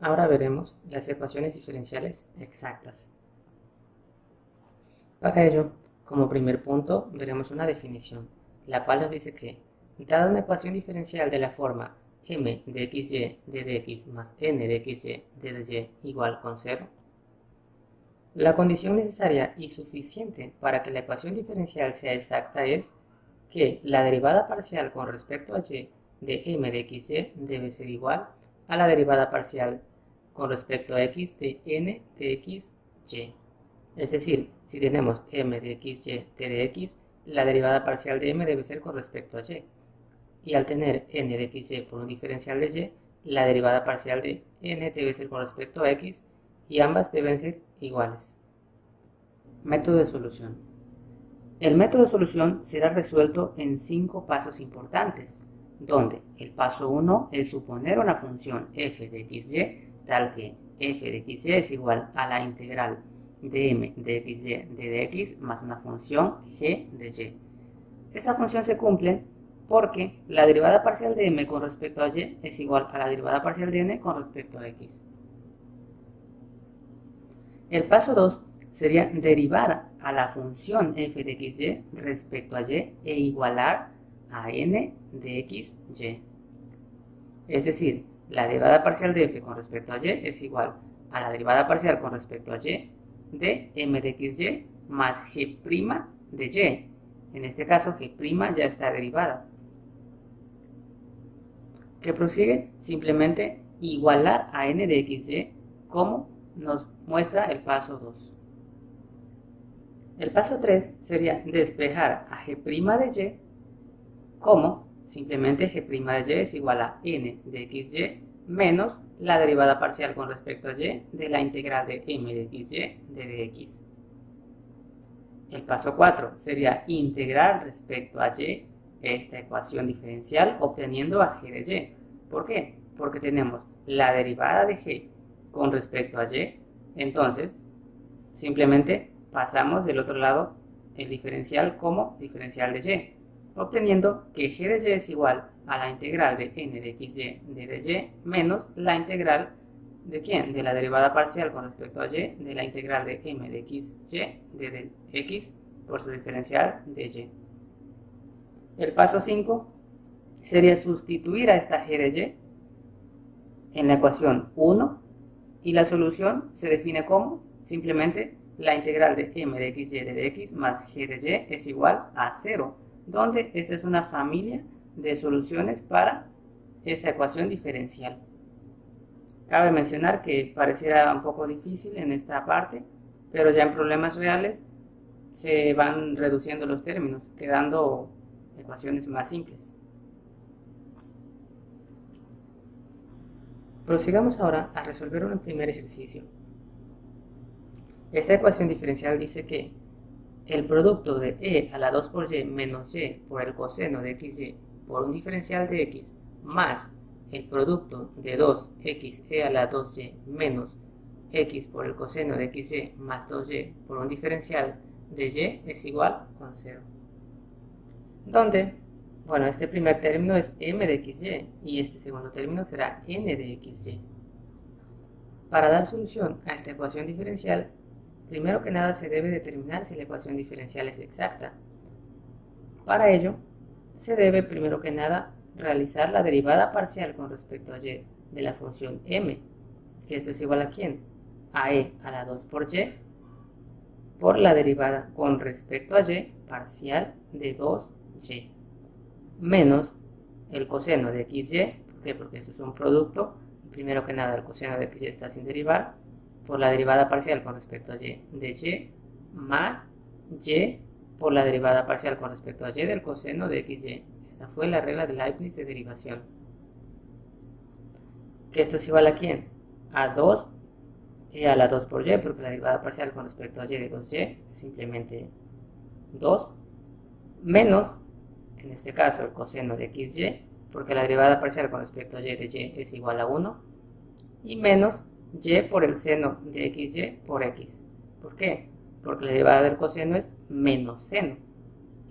Ahora veremos las ecuaciones diferenciales exactas. Para ello, como primer punto, veremos una definición, la cual nos dice que, dada una ecuación diferencial de la forma m de xy de dx más n de xy de dy igual con 0, la condición necesaria y suficiente para que la ecuación diferencial sea exacta es que la derivada parcial con respecto a y de m de xy debe ser igual a la derivada parcial con respecto a x de n de xy. Es decir, si tenemos m de xy t de x, la derivada parcial de m debe ser con respecto a y. Y al tener n de xy por un diferencial de y, la derivada parcial de n debe ser con respecto a x y ambas deben ser iguales. Método de solución. El método de solución será resuelto en 5 pasos importantes, donde el paso 1 es suponer una función f de xy tal que f de xy es igual a la integral de m de xy de dx más una función g de y. Esta función se cumple porque la derivada parcial de m con respecto a y es igual a la derivada parcial de n con respecto a x. El paso 2 sería derivar a la función f de xy respecto a y e igualar a n de xy. Es decir, la derivada parcial de f con respecto a y es igual a la derivada parcial con respecto a y de m de xy más g' de y. En este caso, g' ya está derivada. Que prosigue simplemente igualar a n de xy como nos muestra el paso 2. El paso 3 sería despejar a g' de y como simplemente g' de y es igual a n de xy menos la derivada parcial con respecto a y de la integral de m de xy de dx. El paso 4 sería integrar respecto a y esta ecuación diferencial obteniendo a g de y. ¿Por qué? Porque tenemos la derivada de g con respecto a y, entonces simplemente pasamos del otro lado el diferencial como diferencial de y, obteniendo que g de y es igual a la integral de n de xy de dy menos la integral ¿de quién? De la derivada parcial con respecto a y de la integral de m de xy de x por su diferencial de y. El paso 5 sería sustituir a esta g de y en la ecuación 1 y la solución se define como simplemente la integral de m de xy de dx más g de y es igual a 0, donde esta es una familia de soluciones para esta ecuación diferencial. Cabe mencionar que pareciera un poco difícil en esta parte, pero ya en problemas reales se van reduciendo los términos, quedando ecuaciones más simples. Prosigamos ahora a resolver un primer ejercicio. Esta ecuación diferencial dice que el producto de e a la 2 por y menos y por el coseno de xy por un diferencial de x más el producto de 2xe a la 2y menos x por el coseno de xy más 2y por un diferencial de y es igual con 0. Donde, bueno, este primer término es m de xy y este segundo término será n de xy. Para dar solución a esta ecuación diferencial, primero que nada se debe determinar si la ecuación diferencial es exacta. Para ello, se debe primero que nada realizar la derivada parcial con respecto a y de la función m, que esto es igual a ¿quién? A e a la 2 por y por la derivada con respecto a y parcial de 2y menos el coseno de xy, ¿por qué? Porque eso es un producto, primero que nada el coseno de xy está sin derivar, por la derivada parcial con respecto a y de y más y por la derivada parcial con respecto a y del coseno de xy. Esta fue la regla de Leibniz de derivación. Que esto es igual a ¿quién? A 2 e a la 2 por y, porque la derivada parcial con respecto a y de 2y es simplemente 2, menos, en este caso, el coseno de xy, porque la derivada parcial con respecto a y de y es igual a 1, y menos y por el seno de xy por x. ¿Por qué? Porque la derivada del coseno es menos seno.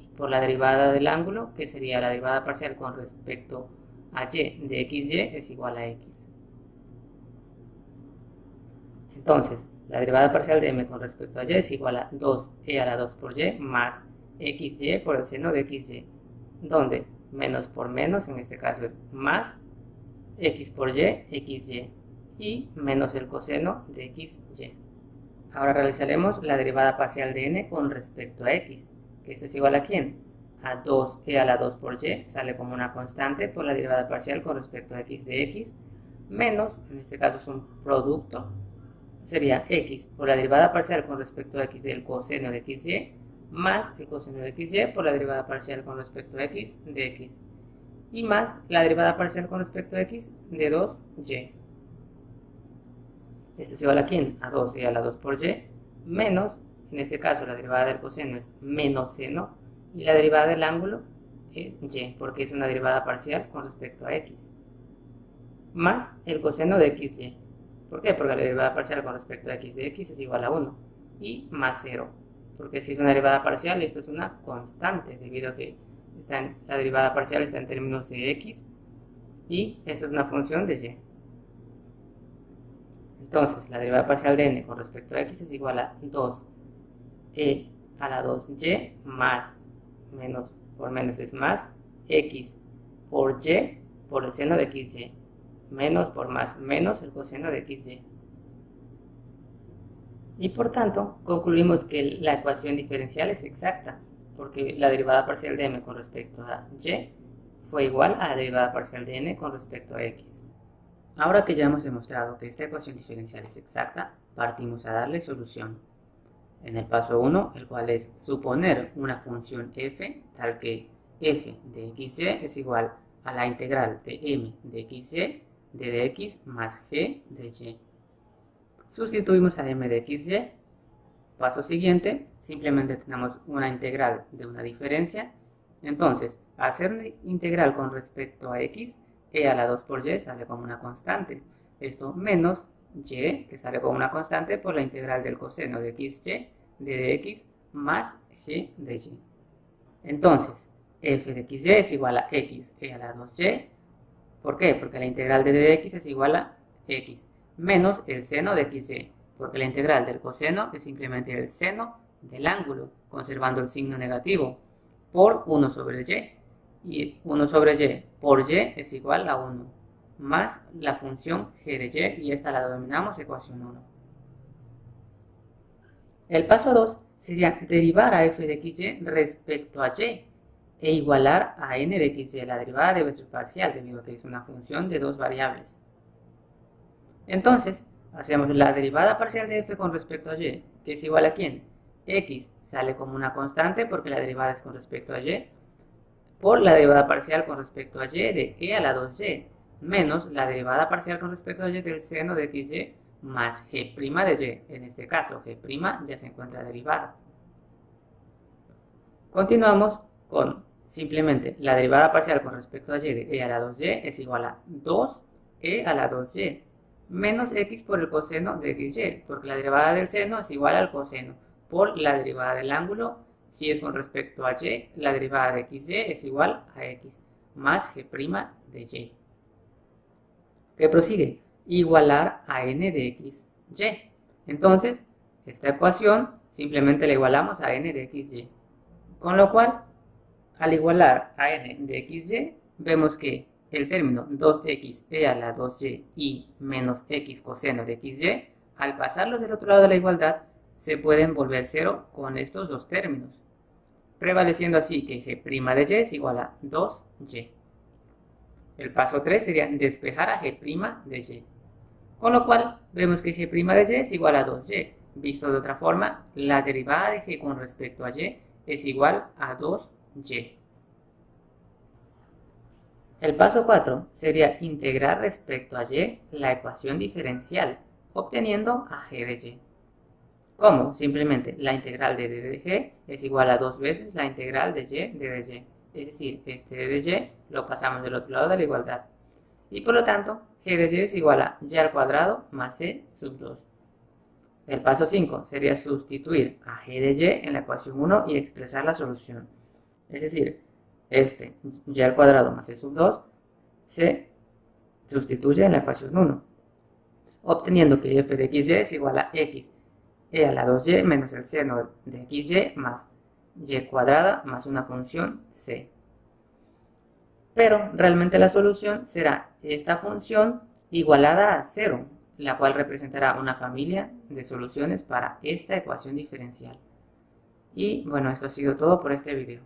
Y por la derivada del ángulo, que sería la derivada parcial con respecto a y de xy, es igual a x. Entonces, la derivada parcial de m con respecto a y es igual a 2e a la 2 por y más xy por el seno de xy, donde menos por menos en este caso es más x por y, xy, y menos el coseno de xy. Ahora realizaremos la derivada parcial de n con respecto a x, que esto es igual a ¿quién? A 2e a la 2 por y, sale como una constante por la derivada parcial con respecto a x de x, menos, en este caso es un producto, sería x por la derivada parcial con respecto a x del coseno de xy, más el coseno de xy por la derivada parcial con respecto a x de x, y más la derivada parcial con respecto a x de 2y. Esto es igual a ¿quién? A 2y a la 2 por y, menos, en este caso la derivada del coseno es menos seno, y la derivada del ángulo es y, porque es una derivada parcial con respecto a x, más el coseno de xy. ¿Por qué? Porque la derivada parcial con respecto a x de x es igual a 1, y más 0, porque si es una derivada parcial, esto es una constante, debido a que la derivada parcial está en términos de x, y esto es una función de y. Entonces, la derivada parcial de n con respecto a x es igual a 2e a la 2y más menos por menos es más x por y por el seno de xy, menos por más menos el coseno de xy. Y por tanto, concluimos que la ecuación diferencial es exacta, porque la derivada parcial de m con respecto a y fue igual a la derivada parcial de n con respecto a x. Ahora que ya hemos demostrado que esta ecuación diferencial es exacta, partimos a darle solución. En el paso 1, el cual es suponer una función f, tal que f de xy es igual a la integral de m de xy de dx más g de y. Sustituimos a m de xy. Paso siguiente, simplemente tenemos una integral de una diferencia. Entonces, al ser una integral con respecto a x, e a la 2 por y sale como una constante. Esto menos y, que sale como una constante por la integral del coseno de xy de dx más g de y. Entonces, f de xy es igual a x e a la 2y. ¿Por qué? Porque la integral de dx es igual a x menos el seno de xy, porque la integral del coseno es simplemente el seno del ángulo, conservando el signo negativo, por 1 sobre y. Y 1 sobre y por y es igual a 1, más la función g de y esta la denominamos ecuación 1. El paso 2 sería derivar a f de xy respecto a y e igualar a n de xy. La derivada debe ser parcial debido a que es una función de dos variables. Entonces, hacemos la derivada parcial de f con respecto a y, que es igual a ¿quién? X sale como una constante porque la derivada es con respecto a y, por la derivada parcial con respecto a y de e a la 2y, menos la derivada parcial con respecto a y del seno de xy más g' de y. En este caso, g' ya se encuentra derivada. Continuamos con simplemente la derivada parcial con respecto a y de e a la 2y es igual a 2e a la 2y, menos x por el coseno de xy, porque la derivada del seno es igual al coseno, por la derivada del ángulo. Si es con respecto a y, la derivada de xy es igual a x, más g' de y. ¿Qué prosigue? Igualar a n de xy. Entonces, esta ecuación simplemente la igualamos a n de xy. Con lo cual, al igualar a n de xy, vemos que el término 2x e a la 2y y menos x coseno de xy, al pasarlos del otro lado de la igualdad, se pueden volver cero con estos dos términos, prevaleciendo así que g' de y es igual a 2y. El paso 3 sería despejar a g' de y, con lo cual vemos que g' de y es igual a 2y. Visto de otra forma, la derivada de g con respecto a y es igual a 2y. El paso 4 sería integrar respecto a y la ecuación diferencial, obteniendo a g de y. ¿Cómo? Simplemente la integral de d de g es igual a 2 veces la integral de y de dy. Es decir, este d de y lo pasamos del otro lado de la igualdad. Y por lo tanto, g de y es igual a y al cuadrado más c sub 2. El paso 5 sería sustituir a g de y en la ecuación 1 y expresar la solución. Es decir, este y al cuadrado más c sub 2 se sustituye en la ecuación 1. obteniendo que f de xy es igual a x e a la 2y menos el seno de xy más y cuadrada más una función c. Pero realmente la solución será esta función igualada a 0, la cual representará una familia de soluciones para esta ecuación diferencial. Y bueno, esto ha sido todo por este video.